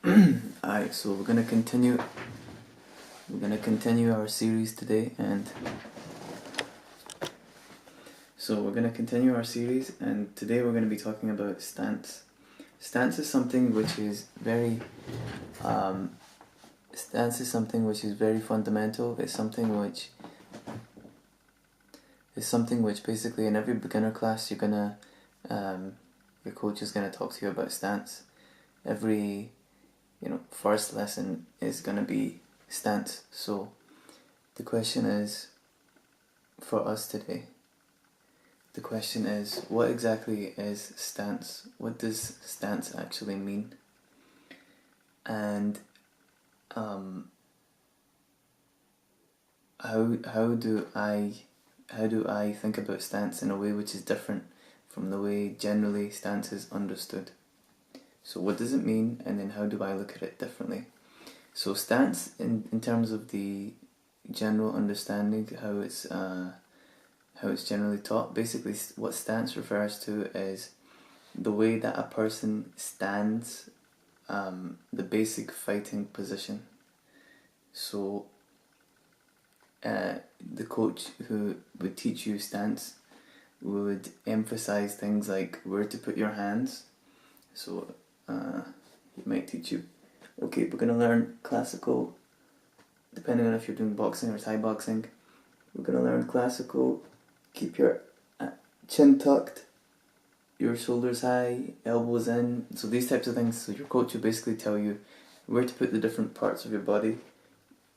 Alright, so we're gonna continue our series today, and today we're gonna be talking about stance. Stance is something which is very fundamental. It's something which basically in every beginner class your coach is gonna talk to you about stance. Every first lesson is gonna be stance. So the question is, for us today, what exactly is stance? What does stance actually mean? And how do I think about stance in a way which is different from the way generally stance is understood? So what does it mean, and then how do I look at it differently? So stance, in terms of the general understanding, how it's generally taught, basically what stance refers to is the way that a person stands, the basic fighting position. So the coach who would teach you stance would emphasize things like where to put your hands. So he might teach you, okay, we're going to learn classical, depending on if you're doing boxing or Thai boxing, we're going to learn classical, keep your chin tucked, your shoulders high, elbows in, so these types of things. So your coach will basically tell you where to put the different parts of your body,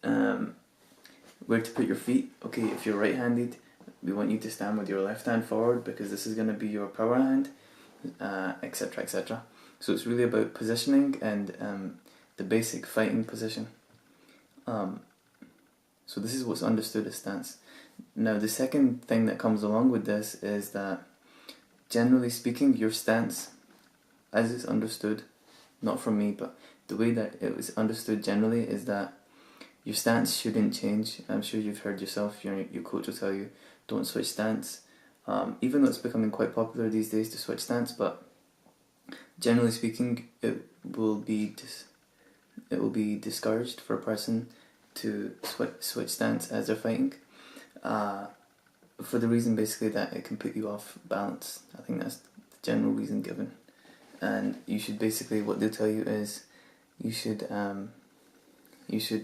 where to put your feet. Okay, if you're right-handed, we want you to stand with your left hand forward because this is going to be your power hand, etc, etc. So it's really about positioning and the basic fighting position. So this is what's understood as stance. Now the second thing that comes along with this is that, generally speaking, your stance, as it's understood, not from me, but the way that it was understood generally, is that your stance shouldn't change. I'm sure you've heard yourself, your coach will tell you, don't switch stance. Even though it's becoming quite popular these days to switch stance, but generally speaking, it will be discouraged for a person to switch stance as they're fighting, for the reason basically that it can put you off balance. I think that's the general reason given. And you should basically, what they'll tell you is, you should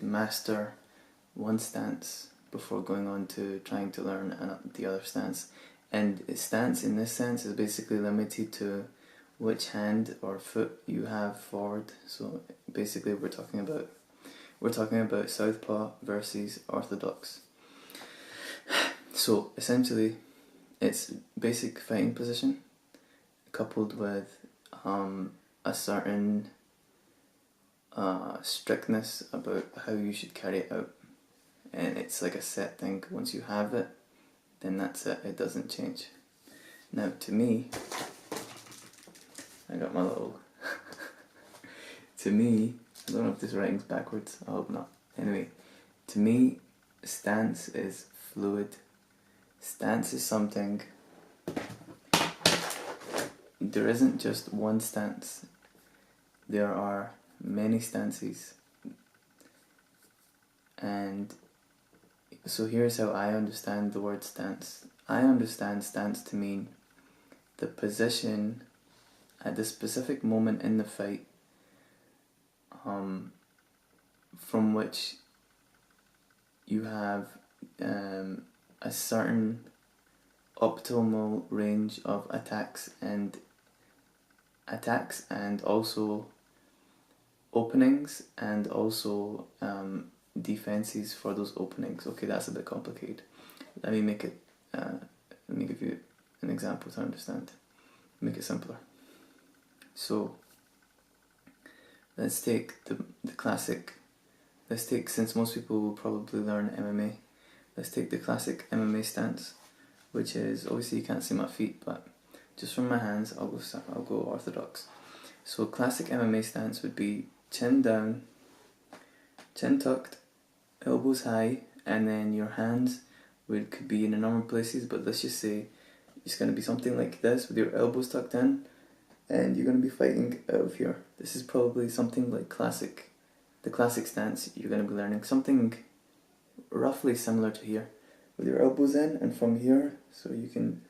master one stance before going on to trying to learn the other stance. And stance in this sense is basically limited to which hand or foot you have forward. So basically we're talking about southpaw versus orthodox. So essentially it's basic fighting position coupled with a certain strictness about how you should carry it out, and it's like a set thing. Once you have it, then that's it, it doesn't change. Now to me, I got my little to me, I don't know if this writing's backwards, I hope not. Anyway, to me, stance is fluid. Stance is something, there isn't just one stance, there are many stances. And so here's how I understand the word stance. I understand stance to mean the position at the specific moment in the fight, from which you have a certain optimal range of attacks and also openings, and also defenses for those openings. Okay, that's a bit complicated. Let me give you an example to understand. Make it simpler. So let's take the classic. Since most people will probably learn MMA, let's take the classic MMA stance, which is, obviously you can't see my feet, but just from my hands, I'll go orthodox. So classic MMA stance would be chin down, chin tucked, elbows high, and then your hands could be in a number of places, but let's just say it's going to be something like this, with your elbows tucked in, and you're going to be fighting out of here. This is probably something like the classic stance you're going to be learning, something roughly similar to here, with your elbows in, and from here, so you can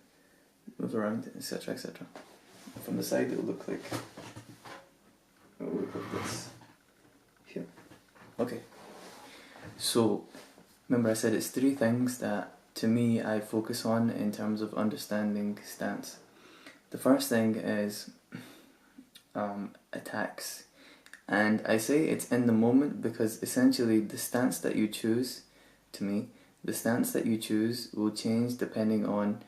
move around, etc, etc. From the side it'll look like this here. Okay, so remember I said it's three things that to me I focus on in terms of understanding stance. The first thing is attacks, and I say it's in the moment because essentially the stance that you choose, to me, the stance that you choose will change depending on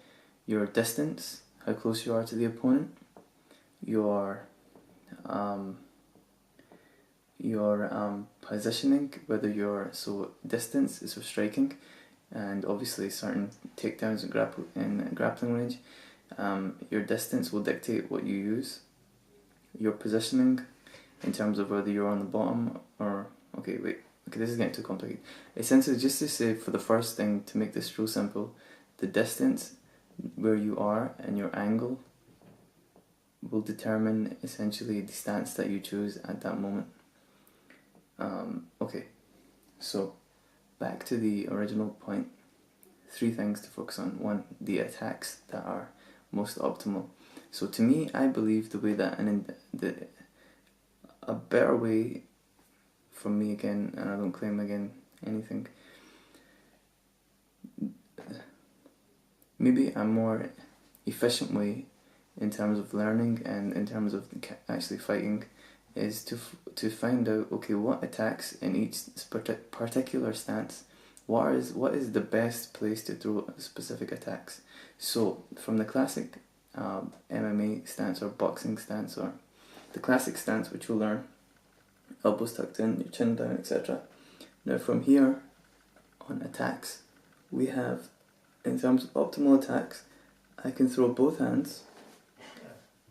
your distance, how close you are to the opponent, your positioning, whether you're, so distance is for striking, and obviously certain takedowns in grappling range, your distance will dictate what you use. Your positioning, in terms of whether you're on the bottom or, okay, this is getting too complicated. Essentially, just to say, for the first thing, to make this real simple, the distance where you are and your angle will determine essentially the stance that you choose at that moment. Okay, so back to the original point. Three things to focus on. One, the attacks that are most optimal. So to me, I believe the way that, a better way, from me again, and I don't claim again anything, maybe a more efficient way in terms of learning and in terms of actually fighting is to find out, okay, what attacks in each particular stance, what is the best place to throw specific attacks. So from the classic MMA stance or boxing stance, or the classic stance which you'll learn, elbows tucked in, your chin down, etc. Now from here on attacks, we have, in terms of optimal attacks, I can throw both hands,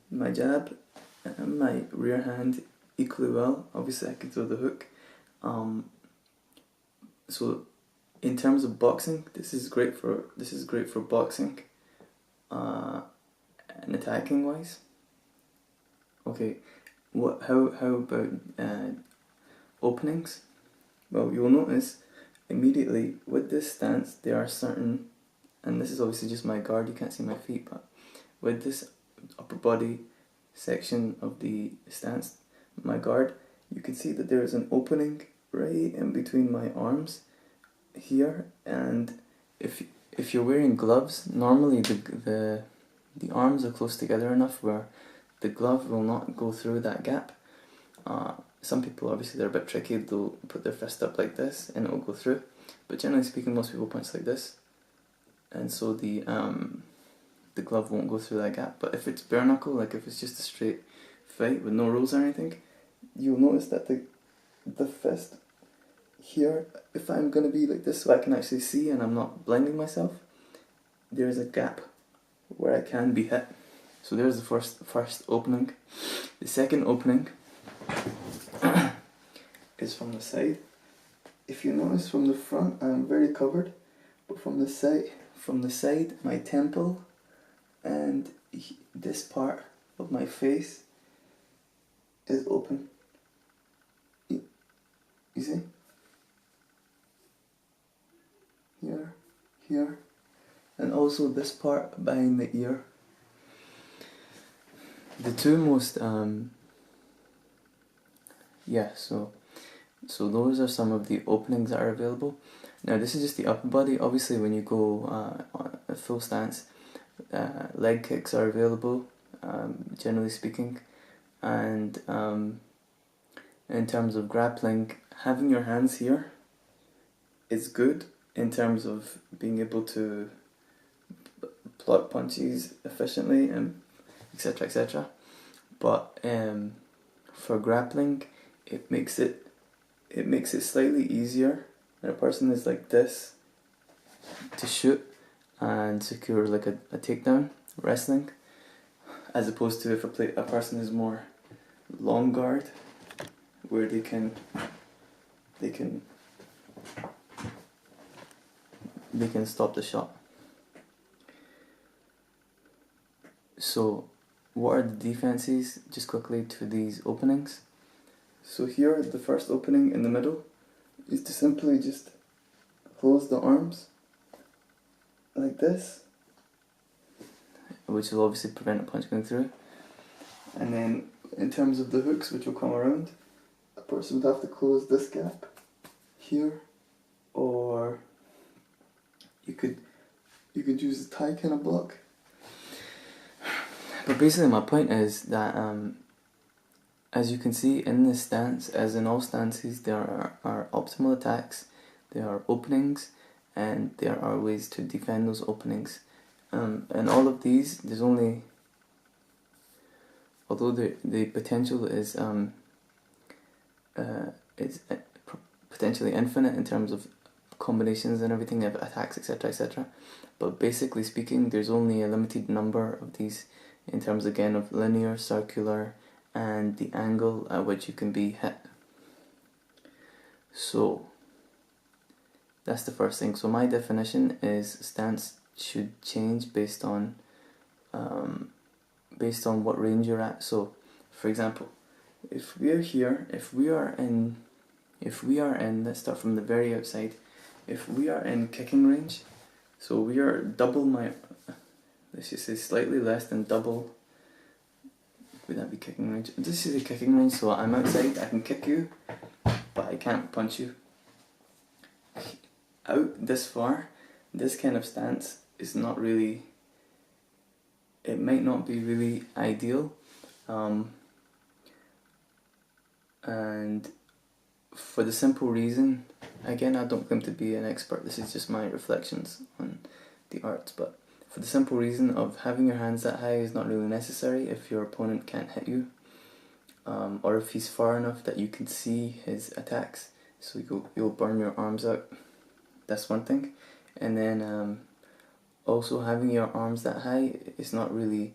my jab and my rear hand equally well. Obviously I can throw the hook. So in terms of boxing, this is great for boxing, and attacking wise. Okay, how about openings? Well, you'll notice immediately with this stance there are certain, and this is obviously just my guard, you can't see my feet, but with this upper body section of the stance, my guard, you can see that there is an opening right in between my arms here, and if you're wearing gloves, normally the arms are close together enough where the glove will not go through that gap. Some people, obviously they're a bit tricky, they'll put their fist up like this and it will go through, but generally speaking most people punch like this, and so the glove won't go through that gap. But if it's bare knuckle, like if it's just a straight fight with no rules or anything, you'll notice that the fist here, if I'm going to be like this so I can actually see and I'm not blinding myself, there's a gap where I can be hit. So there's the first opening. The second opening is from the side. If you notice from the front I'm very covered, but from the side my temple and this part of my face is open. You see? Here, and also this part behind the ear. The two most, so those are some of the openings that are available. Now this is just the upper body. Obviously when you go on a full stance, leg kicks are available, generally speaking, and in terms of grappling, having your hands here is good in terms of being able to block punches efficiently and etc, etc. But for grappling, it makes it slightly easier when a person is like this to shoot and secure like a takedown wrestling, as opposed to if a person is more long guard, where they can stop the shot. So what are the defenses, just quickly, to these openings? So here, the first opening in the middle is to simply just close the arms like this, which will obviously prevent a punch going through. And then in terms of the hooks, which will come around, a person would have to close this gap here, or you could use a tie kind of block. But basically my point is that as you can see in this stance, as in all stances, there are optimal attacks, there are openings, and there are ways to defend those openings. And all of these, there's only, although the potential is potentially infinite in terms of combinations and everything of attacks, etc, etc, but basically speaking, there's only a limited number of these in terms again of linear, circular, and the angle at which you can be hit. So that's the first thing. So my definition is stance should change based on what range you're at. So for example, if we're here, if we are in, let's start from the very outside, if we are in kicking range, so we are double my, let's just say slightly less than double, would that be kicking range? This is a kicking range, so I'm outside, I can kick you, but I can't punch you. Out this far, this kind of stance is not really, it might not be really ideal, and for the simple reason, again, I don't claim to be an expert, this is just my reflections on the arts, but for the simple reason of having your hands that high is not really necessary if your opponent can't hit you, or if he's far enough that you can see his attacks, so you'll burn your arms out. That's one thing. And then also having your arms that high is not really,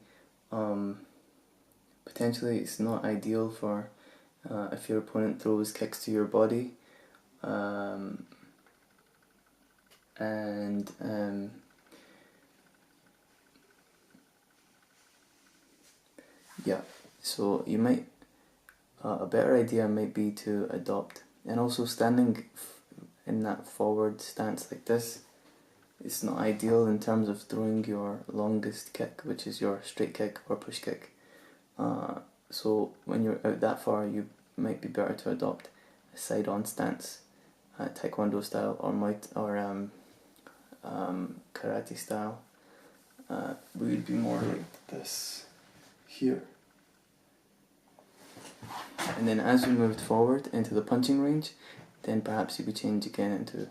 potentially it's not ideal for if your opponent throws kicks to your body, yeah, so you might, a better idea might be to adopt, and also standing in that forward stance like this, it's not ideal in terms of throwing your longest kick, which is your straight kick or push kick. So when you're out that far, you might be better to adopt a side-on stance, taekwondo style, or karate style. We would be more like this here. And then as we moved forward into the punching range, then perhaps you could change again into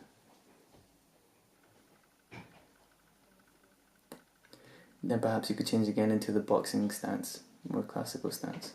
the boxing stance, more classical stance.